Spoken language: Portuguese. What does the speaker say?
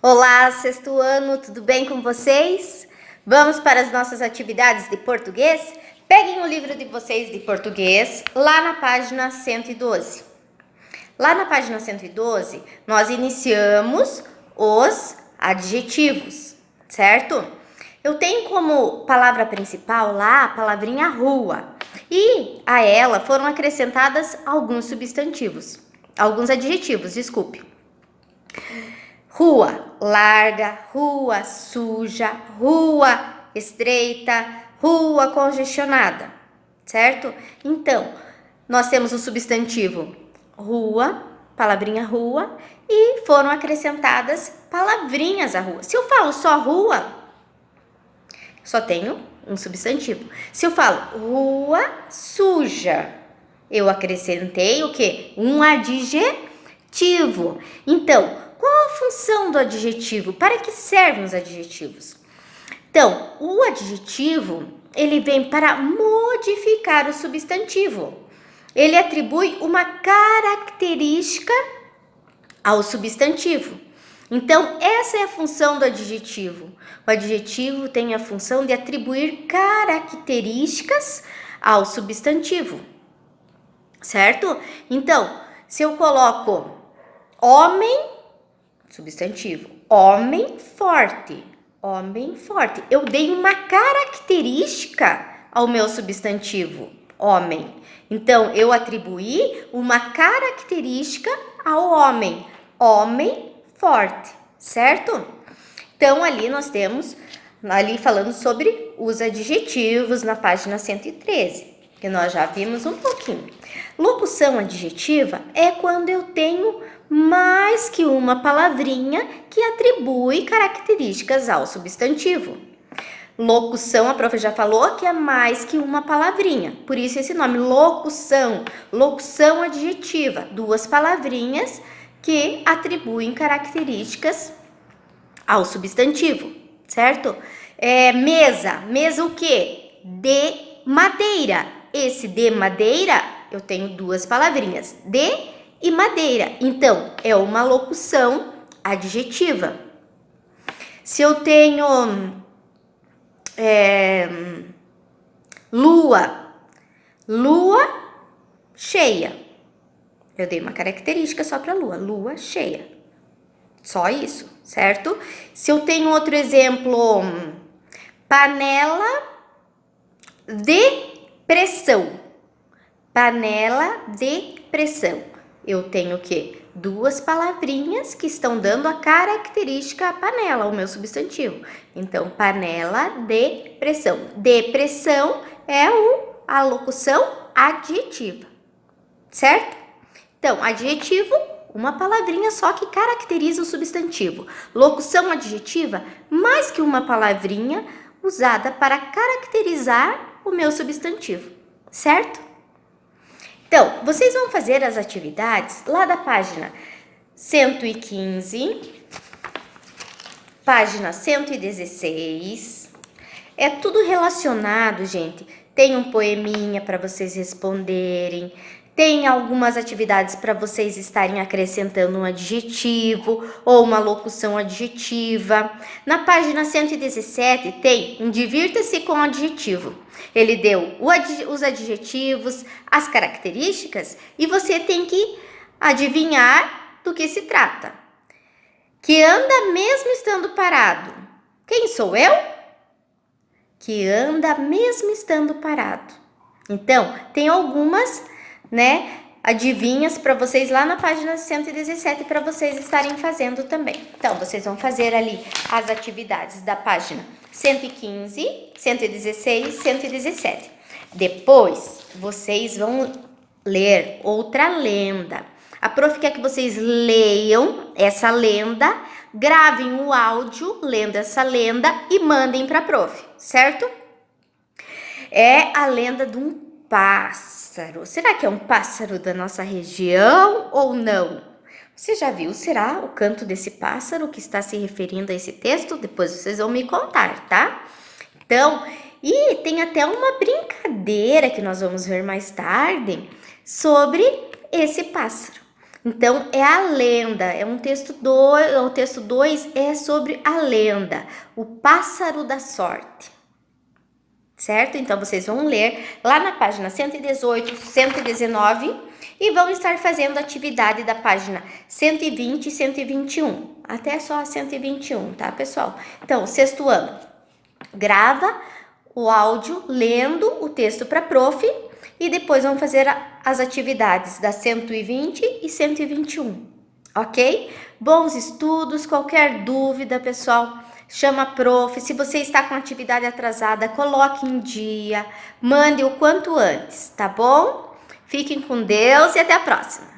Olá, sexto ano, tudo bem com vocês? Vamos para as nossas atividades de português? Peguem o livro de vocês de português lá na página 112. Lá na página 112, nós iniciamos os adjetivos, certo? Eu tenho como palavra principal lá a palavrinha rua e a ela foram acrescentadas alguns substantivos, alguns adjetivos, desculpe. Rua larga, rua suja, rua estreita, rua congestionada, certo? Então, nós temos o substantivo rua, palavrinha rua, e foram acrescentadas palavrinhas à rua. Se eu falo só rua, só tenho um substantivo. Se eu falo rua suja, eu acrescentei o quê? Um adjetivo. Então, qual a função do adjetivo? Para que servem os adjetivos? Então, o adjetivo, ele vem para modificar o substantivo. Ele atribui uma característica ao substantivo. Então, essa é a função do adjetivo. O adjetivo tem a função de atribuir características ao substantivo, certo? Então, se eu coloco homem, substantivo, homem forte, eu dei uma característica ao meu substantivo, homem. Então, eu atribuí uma característica ao homem, homem forte, certo? Então, ali nós temos, ali falando sobre os adjetivos na página 113, que nós já vimos um pouquinho. Locução adjetiva é quando eu tenho mais que uma palavrinha que atribui características ao substantivo. Locução, a prof já falou que é mais que uma palavrinha, por isso esse nome, locução, locução adjetiva, duas palavrinhas que atribuem características ao substantivo, certo? Mesa o quê? De madeira. Esse de madeira, eu tenho duas palavrinhas, de e madeira. Então, é uma locução adjetiva. Se eu tenho lua cheia, eu dei uma característica só para lua cheia. Só isso, certo? Se eu tenho outro exemplo, panela de pressão. Panela de pressão. Eu tenho o quê? Duas palavrinhas que estão dando a característica à panela, o meu substantivo. Então, panela de pressão. De pressão é a locução adjetiva, certo? Então, adjetivo, uma palavrinha só que caracteriza o substantivo. Locução adjetiva, mais que uma palavrinha usada para caracterizar o meu substantivo, certo? Então, vocês vão fazer as atividades lá da página 115, página 116. É tudo relacionado, gente. Tem um poeminha para vocês responderem. Tem algumas atividades para vocês estarem acrescentando um adjetivo ou uma locução adjetiva. Na página 117 tem um divirta-se com adjetivo. Ele deu os adjetivos, as características e você tem que adivinhar do que se trata. Que anda mesmo estando parado. Quem sou eu? Que anda mesmo estando parado. Então, tem algumas adivinhas para vocês lá na página 117 para vocês estarem fazendo também. Então, vocês vão fazer ali as atividades da página 115, 116, 117. Depois, vocês vão ler outra lenda. A prof quer que vocês leiam essa lenda, gravem o áudio lendo essa lenda e mandem para a prof, certo? É a lenda de um pássaro. Será que é um pássaro da nossa região ou não? Você já viu? Será o canto desse pássaro que está se referindo a esse texto? Depois vocês vão me contar, tá? Então, e tem até uma brincadeira que nós vamos ver mais tarde sobre esse pássaro. Então, é a lenda, é um texto 2, o texto 2 é sobre a lenda, o pássaro da sorte. Certo? Então, vocês vão ler lá na página 118, 119 e vão estar fazendo a atividade da página 120 e 121, até só a 121, tá, pessoal? Então, sexto ano, grava o áudio lendo o texto para prof e depois vão fazer as atividades da 120 e 121, ok? Bons estudos, qualquer dúvida, pessoal, chama a prof. Se você está com atividade atrasada, coloque em dia, mande o quanto antes, tá bom? Fiquem com Deus e até a próxima!